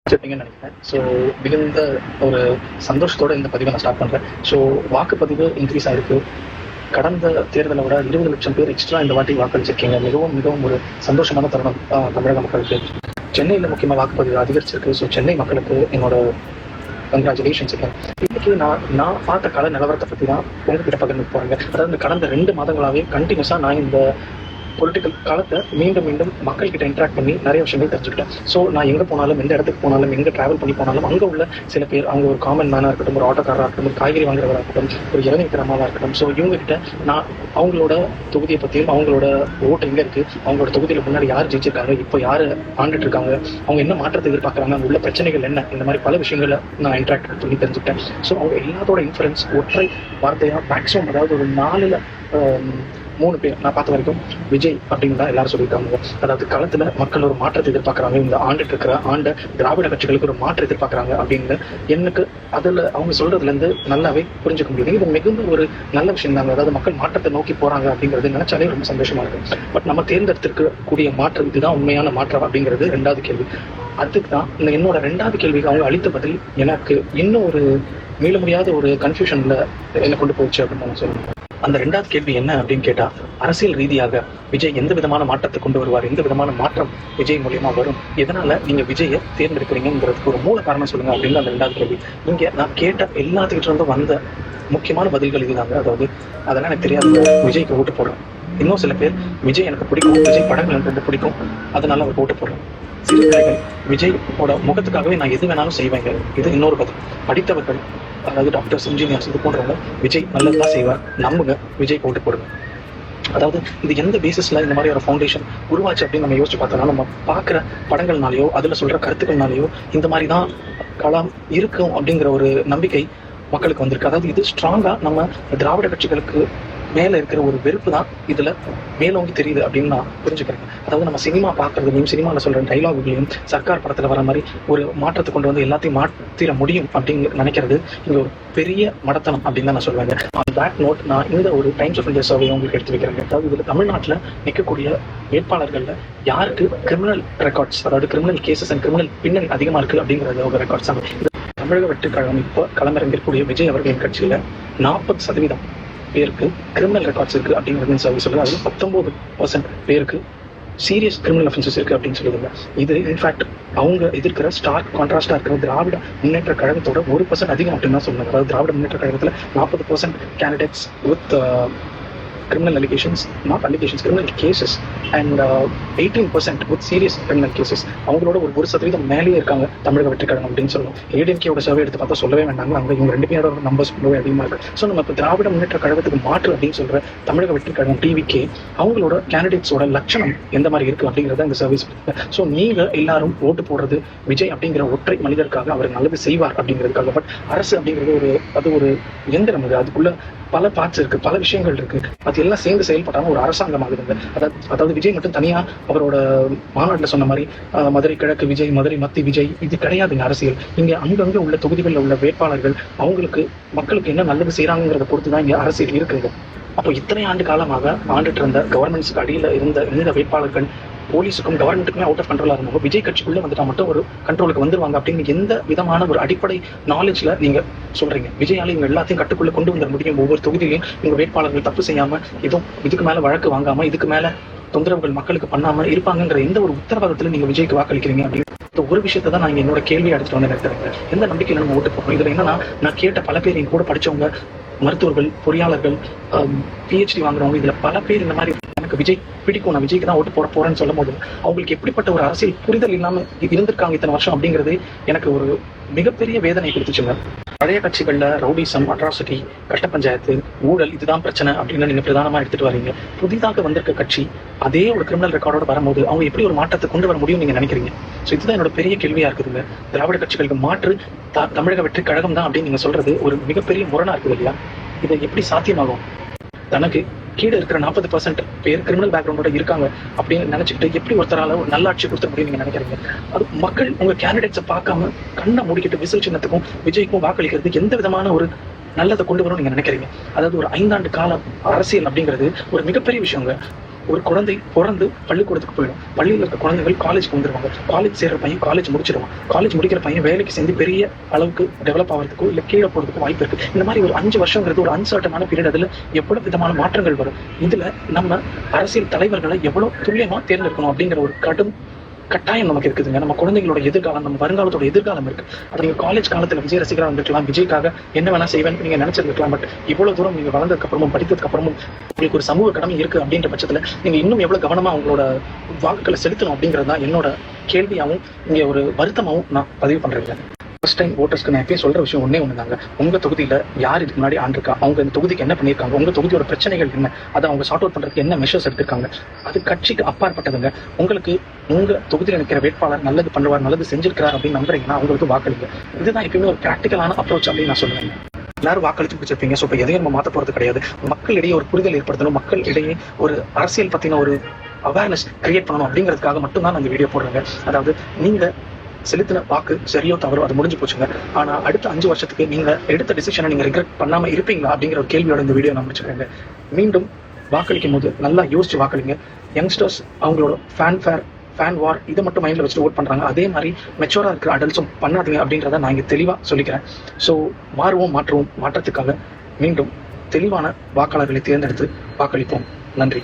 வச்சிருப்பீங்கன்னு நினைக்கிறேன். ஸோ மிகுந்த ஒரு சந்தோஷத்தோட இந்த பதிவை நான் ஸ்டார்ட் பண்றேன். ஸோ வாக்குப்பதிவு இன்க்ரீஸ் ஆயிருக்கு. கடந்த தேர்தலை விட 20 லட்சம் பேர் எக்ஸ்ட்ரா இந்த வாட்டி வாக்களிச்சிருக்கீங்க. மிகவும் மிகவும் ஒரு சந்தோஷமான தருணம் தமிழக மக்களுக்கு. சென்னையில் முக்கியமாக வாக்குப்பதிவு அதிகரிச்சிருக்கு. ஸோ சென்னை மக்களுக்கு என்னோட கங்க்ராச்சுலேஷன்ஸ். இன்னைக்கு நான் பார்த்த கால நிலவரத்தை பற்றி தான் உங்ககிட்ட பகிர்ந்து போறேங்க. அதாவது கடந்த 2 மாதங்களாகவே கண்டினியூஸாக நான் இந்த பொலிட்டிக்கல் காலத்தை மீண்டும் மீண்டும் மக்கள்கிட்ட இன்ட்ராக்ட் பண்ணி நிறைய விஷயங்கள் தெரிஞ்சுக்கிட்டேன். ஸோ நான் எங்கே போனாலும், எந்த இடத்துக்கு போனாலும், எங்கே ட்ராவல் பண்ணி போனாலும் அங்கே உள்ள சில பேர், அவங்க ஒரு காமன் மேனாக இருக்கட்டும், ஒரு ஆட்டோக்காராக இருக்கட்டும், ஒரு காய்கறி வாங்குறவராக இருக்கட்டும், ஒரு இளநீக்கிரமாக இருக்கட்டும், ஸோ இவங்ககிட்ட நான் அவங்களோட தொகுதியை பற்றியும், அவங்களோட ஓட்டு எங்கே இருக்குது, அவங்களோட தொகுதியில் முன்னாடி யார் ஜெயிச்சிருக்காங்க, இப்போ யார் ஆண்டுட்டு இருக்காங்க, அவங்க என்ன மாற்றத்தை எதிர்பார்க்குறாங்க, அங்கே உள்ள பிரச்சனைகள் என்ன, இந்த மாதிரி பல விஷயங்களை நான் இன்ட்ராக்ட் பண்ணி தெரிஞ்சுக்கிட்டேன். ஸோ அவங்க எல்லாத்தோட இன்ஃப்ளூயன்ஸ் ஒற்றை வார்த்தையாக மேக்ஸிமம், அதாவது ஒரு 4ல் 3 பேர் நான் பார்த்த வரைக்கும் விஜய் அப்படின்னு தான் எல்லாரும் சொல்லியிருக்காங்க. அதாவது களத்துல மக்கள் ஒரு மாற்றத்தை எதிர்பார்க்குறாங்க, இந்த ஆண்டுட்டு இருக்கிற திராவிட கட்சிகளுக்கு ஒரு மாற்றம் எதிர்பார்க்குறாங்க அப்படின்னு எனக்கு அதில் அவங்க சொல்றதுலேருந்து நல்லாவே புரிஞ்சுக்க முடியுது. இது மிகுந்த ஒரு நல்ல விஷயம் தாங்க. அதாவது மக்கள் மாற்றத்தை நோக்கி போறாங்க அப்படிங்கிறது நினைச்சாலே ரொம்ப சந்தோஷமா இருக்கு. பட் நம்ம தேர்ந்தெடுத்திருக்கக்கூடிய மாற்றம் இதுதான் உண்மையான மாற்றம் அப்படிங்கிறது 2வது கேள்வி. அதுக்கு தான் என்னோட 2வது கேள்விக்கு அவங்க அளித்த பதில் எனக்கு இன்னும் ஒரு மீள முடியாத ஒரு கன்ஃபியூஷன்ல என்ன கொண்டு போச்சு அப்படின்னு நான் சொல்லுவேன். அந்த 2வது கேள்வி என்ன அப்படின்னு கேட்டா, அரசியல் ரீதியாக விஜய் எந்த விதமான மாற்றத்தை கொண்டு வருவார், எந்த விதமான மாற்றம் விஜய் மூலியமா வரும், எதனால நீங்க விஜயை தேர்ந்தெடுக்கிறீங்கிறதுக்கு ஒரு மூல காரணம் சொல்லுங்க அப்படின்னு அந்த 2வது கேள்வி. இங்க நான் கேட்ட எல்லாத்துக்கிட்ட இருந்து வந்த முக்கியமான பதில்கள் இதுதாங்க. அதாவது அதெல்லாம் எனக்கு தெரியாது, விஜய்க்கு ஓட்டு போடுறேன். இன்னும் சில பேர் விஜய் எனக்கு பிடிக்கும், விஜய் படங்கள் எனக்கு ரொம்ப பிடிக்கும், அதனால அவர் ஓட்டு போடுறேன். சிறு பிள்ளைகள் விஜயோட முகத்துக்காகவே நான் எது வேணாலும் செய்வேங்க. இது இன்னொரு பதில். படித்தவர்கள், அதாவது டாக்டர்ஸ், இன்ஜினியர்ஸ், இது போன்றவங்க விஜய் நல்லதுதான் செய்வார், நம்புங்க, விஜய் போட்டு போடுங்க. அதாவது இது எந்த பேசிஸ்ல இந்த மாதிரி ஒரு ஃபவுண்டேஷன் உருவாச்சு அப்படின்னு நம்ம யோசிச்சு பார்த்தோம்னா, நம்ம பார்க்குற படங்கள்னாலேயோ அதுல சொல்ற கருத்துக்கள்னாலேயோ இந்த மாதிரி தான் களம் இருக்கும் அப்படிங்கிற ஒரு நம்பிக்கை மக்களுக்கு வந்திருக்கு. அதாவது இது ஸ்ட்ராங்கா நம்ம திராவிட கட்சிகளுக்கு மேல இருக்கிற ஒரு வெறுப்பு தான் இதுல மேலோங்கி தெரியுது அப்படின்னு நான் புரிஞ்சுக்கிறேன். அதாவது நம்ம சினிமா பார்க்கறதுலையும், சினிமாவில் சொல்ற டைலாகுகளையும், சர்க்கார் படத்துல வர மாதிரி ஒரு மாற்றத்தை கொண்டு வந்து எல்லாத்தையும் மாற்றிட முடியும் அப்படின்னு நினைக்கிறது இங்க ஒரு பெரிய மடத்தனம் அப்படின்னு தான் நான் சொல்லுவேன். ஆன் தட் நோட் நான் இந்த ஒரு டைம்ஸ் ஆஃப் இந்தியா சர்வே உங்களுக்கு எடுத்து வைக்கிறேன். அதாவது இதுல தமிழ்நாட்டில் நிற்கக்கூடிய வேட்பாளர்கள்ல யாருக்கு கிரிமினல் ரெக்கார்ட்ஸ், அதாவது கிரிமினல் கேசஸ் அண்ட் கிரிமினல் பின்னணி அதிகமா இருக்கு அப்படிங்கிறத ஒரு ரெக்கார்ட்ஸ் தான். தமிழக வெற்றிக் கழகம் இப்போ களமிறங்கக்கூடிய விஜய் அவர்களின் கட்சியில 40% பேருக்கு கிரிமினல் ரெக்கார்ட்ஸ் இருக்கு அப்படிங்கிறது சர்வே சொல்லுது. அது 19% பேருக்கு சீரியஸ் கிரிமினல் அஃபென்சஸ் இருக்கு அப்படின்னு சொல்லுதுங்க. இது இன்ஃபேக்ட் அவங்க எதிர்க்கிற ஸ்டார்க் கான்ட்ராஸ்டா இருக்கிற திராவிட முன்னேற்ற கழகத்தோட 1% அதிகம் அப்படின்னு தான் சொல்லுவாங்க. அதாவது Dravida Munnetra கழகத்துல 40% candidates with criminal allegations, not allegations, criminal cases, and 18% with serious criminal cases. அவங்களோட ஒரு 1% மேலேயே இருக்காங்க தமிழக வெற்றி கழகம் அப்படின்னு சொல்லணும். ஏடிஎம்கேயோட சர்வே எடுத்து பார்த்தா சொல்லவே வேண்டாங்க, அங்கே இவங்க 2 பேரோட நம்பர்ஸ் ரொம்பவே அதிகமாக இருக்கு. ஸோ நம்ம இப்போ திராவிட முன்னேற்ற கழகத்துக்கு மாற்று அப்படின்னு சொல்ற தமிழக வெற்றி கழகம் டிவிகே அவங்களோட கேண்டிடேட்ஸோட லட்சணம் எந்த மாதிரி இருக்கு அப்படிங்கிறத இந்த சர்வீஸ் இருக்கு. ஸோ நீங்க எல்லாரும் ஓட்டு போடுறது விஜய் அப்படிங்கிற ஒற்றை மனிதருக்காக, அவர் நல்லது செய்வார் அப்படிங்கிறதுக்காக. பட் அரசு அப்படிங்கிறது அது ஒரு எந்திரம், அதுக்குள்ள பல பார்ட்ஸ் இருக்கு, பல விஷயங்கள் இருக்கு. அது எல்லாம் சேர்ந்து செயல்பட்டாலும் ஒரு அரசாங்கம் ஆகுதுங்க. அதாவது விஜய் மட்டும் தனியா அவரோட மாநாட்டில் சொன்ன மாதிரி மதுரை கிழக்கு விஜய், மதுரை மத்தி விஜய், இது கிடையாதுங்க அரசியல். இங்க அங்கங்க உள்ள தொகுதிகளில் உள்ள வேட்பாளர்கள் அவங்களுக்கு மக்களுக்கு என்ன நல்லது செய்யறாங்கிறத பொறுத்து தான் இங்க அரசியல் இருக்குங்க. அப்போ இத்தனை ஆண்டு காலமாக ஆண்டுட்டு இருந்த கவர்மெண்ட்ஸுக்கு அடியில் இருந்த இந்த வேட்பாளர்கள் போலீஸுக்கும் கவர்மெண்ட்டுக்குமே அவுட் ஆஃப் கண்ட்ரோலா இருந்தாங்க. விஜய் கட்சிக்குள்ள வந்துட்டா மட்டும் ஒரு கண்ட்ரோலுக்கு வந்துருவாங்க அப்படின்னு எந்த விதமான ஒரு அடிப்படை நாலேஜ்ல நீங்க சொல்றீங்க? விஜயால இவங்க எல்லாத்தையும் கட்டுக்குள்ள கொண்டு வந்துட முடியும், ஒவ்வொரு தொகுதியிலையும் இவங்க வேட்பாளர்கள் தப்பு செய்யாம, இதுக்கு மேல வழக்கு வாங்காம, இதுக்கு மேல தொந்தரவுகள் மக்களுக்கு பண்ணாம இருப்பாங்கன்ற எந்த ஒரு உத்தரவாதத்துல நீங்க விஜய்க்கு வாக்களிக்கிறீங்க அப்படின்னு ஒரு விஷயத்தை தான் நான் என்னோட கேள்வியை எடுத்துட்டு வந்து நினைக்கிறேன். எந்த நம்பிக்கையில நம்ம ஓட்டு போகணும்? இதுல என்னன்னா, நான் கேட்ட பல பேர், என் கூட படிச்சவங்க, மருத்துவர்கள், பொறியாளர்கள், PhD வாங்குறவங்க, இதுல பல பேர் இந்த மாதிரி எனக்கு விஜய் பிடிக்கும், நான் விஜய்க்கு தான் ஓட்டு போறேன்னு சொல்லும் போது அவங்களுக்கு எப்படிப்பட்ட ஒரு அரசியல் புரிதல் இல்லாம இருந்திருக்காங்க இத்தனை வருஷம் அப்படிங்கிறது எனக்கு ஒரு மிகப்பெரிய வேதனை கொடுத்துச்சுங்க. பழைய கட்சிகள்ல ரவுடிசம், அட்ராசிட்டி, கட்ட பஞ்சாயத்து, ஊழல், இதுதான் பிரச்சனை அப்படின்னு நீங்க பிரதானமா எடுத்துட்டு வரீங்க. புதிதாக வந்திருக்க கட்சி அதே ஒரு கிரிமினல் ரெக்கார்டோட வரும்போது அவங்க எப்படி ஒரு மாற்றத்தை கொண்டு வர முடியும் நீங்க நினைக்கிறீங்க? ஸோ இதுதான் என்னோட பெரிய கேள்வியா இருக்குதுங்க. திராவிட கட்சிகளுக்கு மாற்று தமிழக வெற்றி கழகம் தான் அப்படின்னு நீங்க சொல்றது ஒரு மிகப்பெரிய முரணா இருக்குது இல்லையா? இதை எப்படி சாத்தியமாகும்? தனக்கு கீழே இருக்கிற 40% பேர் கிரிமினல் பேக்ரவுண்டோட இருக்காங்க அப்படின்னு நினைச்சிட்டு எப்படி ஒருத்தரால ஒரு நல்ல ஆட்சி கொடுத்த முடியும் நீங்க நினைக்கிறீங்க? அது மக்கள் உங்க கேண்டிடேட்ஸை பார்க்காம கண்ணை மூடிக்கிட்டு விசில் சின்னத்துக்கும் விஜய்க்கும் வாக்களிக்கிறது எந்த விதமான ஒரு நல்லதை கொண்டு வரும் நீங்க நினைக்கிறீங்க? அதாவது ஒரு 5 ஆண்டு கால அரசியல் அப்படிங்கிறது ஒரு மிகப்பெரிய விஷயங்க. ஒரு குழந்தை பிறந்து பள்ளிக்கூடத்துக்கு போயிடும். பள்ளியில் இருக்க குழந்தைகள் காலேஜ்க்கு வந்துருவாங்க. காலேஜ் சேர்ற பையன் காலேஜ் முடிச்சிடுவான். காலேஜ் முடிக்கிற பையன் வேலைக்கு சேர்ந்து பெரிய அளவுக்கு டெவலப் ஆகிறதுக்கோ இல்லை கீழே போகிறதுக்கு வாய்ப்பு இருக்கு. இந்த மாதிரி ஒரு 5 வருஷங்கிறது ஒரு அன்சர்டனான பீரியட். அதுல எவ்வளவு விதமான மாற்றங்கள் வரும். இதுல நம்ம அரசியல் தலைவர்களை எவ்வளவு துல்லியமா தேர்ந்தெடுக்கணும் அப்படிங்கிற ஒரு கடும் கட்டாயம் நமக்கு இருக்குதுங்க. நம்ம குழந்தைகளோட எதிர்காலம், நம்ம வருங்காலத்தோட எதிர்காலம் இருக்கு. அது நீங்க காலேஜ் காலத்துல விஜய் ரசிகரா இருந்திருக்கலாம், விஜய்க்காக என்ன வேணா செய்வேன் நீங்க நினைச்சிருக்கலாம். பட் இவ்வளவு தூரம் நீங்க வளர்ந்ததுக்கு அப்புறமும் படித்ததுக்கு அப்புறமும் உங்களுக்கு ஒரு சமூக கடமை இருக்கு அப்படின்ற பட்சத்துல நீங்க இன்னும் எவ்வளவு கவனமா அவங்களோட வாக்குகளை செலுத்தணும் அப்படிங்கிறது தான் என்னோட கேள்வியாகவும் இங்க ஒரு வருத்தமாகவும் நான் பதிவு பண்றேன். ஃபர்ஸ்ட் டைம் ஓட்டர்ஸ்க்கு நான் எப்பயும் சொல்ற விஷயம் ஒன்னே ஒண்ணுதாங்க. உங்க தொகுதியில யார் இதுக்கு முன்னாடி ஆண்டிருக்கா, அவங்க இந்த தொகுதிக்கு என்ன பண்ணியிருக்காங்க, உங்க தொகுதியோட பிரச்சனைகள் என்ன, அதை அவங்க சார்ட் அவுட் பண்றதுக்கு என்ன மெஷர்ஸ் எடுத்திருக்காங்க, அது கட்சிக்கு அப்பாற்பட்டதுங்க. உங்களுக்கு உங்க தொகுதியில் நிற்கிற வேட்பாளர் நல்லது பண்ணுவார், நல்லது செஞ்சிருக்கிறார் அப்படின்னு நம்புறீங்கன்னா அவங்களுக்கு வாக்களிங்க. இதுதான் எப்பயுமே ஒரு பிராக்டிகலான அப்ரோச் அப்படின்னு நான் சொல்லுவேன். எல்லாரும் வாக்களிச்சு பிடிச்சிருப்பீங்க. ஸோ இப்போ எதையும் நம்ம மாற்ற போறது கிடையாது. மக்களிடையே ஒரு புரிதல் ஏற்படுத்தணும், மக்கள் இடையே ஒரு அரசியல் பத்தின ஒரு அவேர்னஸ் கிரியேட் பண்ணணும் அப்படிங்கிறதுக்காக மட்டும்தான் நான் இந்த வீடியோ போடுறேங்க. அதாவது நீங்க செலுத்தின வாக்கு சரியோ தவறோ அது முடிஞ்சு போச்சுங்க. ஆனா அடுத்த 5 வருஷத்துக்கு நீங்க எடுத்த டிசிஷனை நீங்க ரிக்ரெட் பண்ணாம இருப்பீங்களா அப்படிங்கிற ஒரு கேள்வியோட இந்த வீடியோ நான் முடிச்சுக்கிறேங்க. மீண்டும் வாக்களிக்கும் போது நல்லா யோசிச்சு வாக்களிங்க. யங்ஸ்டர்ஸ் அவங்களோட ஃபேன் வார் இதை மட்டும் மைண்ட்ல வச்சுட்டு ஓட் பண்றாங்க. அதே மாதிரி மெச்சூரா இருக்கிற அடல்ட்ஸும் பண்ணாதீங்க அப்படின்றத நான் இங்க தெளிவா சொல்லிக்கிறேன். ஸோ மாற்றத்துக்காக மீண்டும் தெளிவான வாக்காளர்களை தேர்ந்தெடுத்து வாக்களிப்போம். நன்றி.